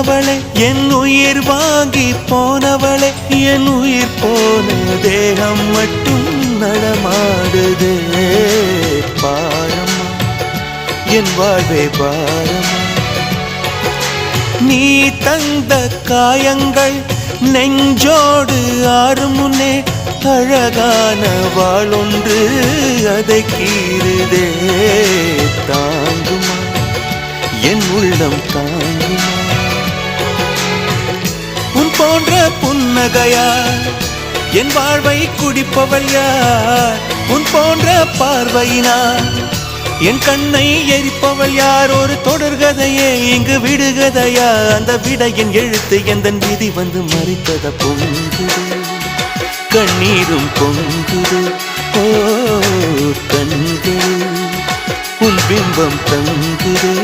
போனவளே என் உயிர் வாங்கி போனவளே என் உயிர் போன தேகம் மட்டும் நடமாடுதே பாரம்மா என் வாழ்வே பாரம்மா நீ தந்த காயங்கள் நெஞ்சோடு ஆறும் முன்னே அழகான வாளொன்று அதை கீறுதே தாங்குமா என் உள்ளம் தாங்குமா உன் போன்ற புன்னகையார் என் வாழ்வை குடிப்பவள் யார் உன் போன்ற பார்வையினார் என் கண்ணை எரிப்பவள் யார் ஒரு தொடர்கதையே இங்கு விடுகதையா அந்த விடையின் எழுத்து எந்தன் விதி வந்து மறித்தத பொங்குது கண்ணீரும் பொங்குது ஓ கண்கள் உன் பிம்பம் தங்குதே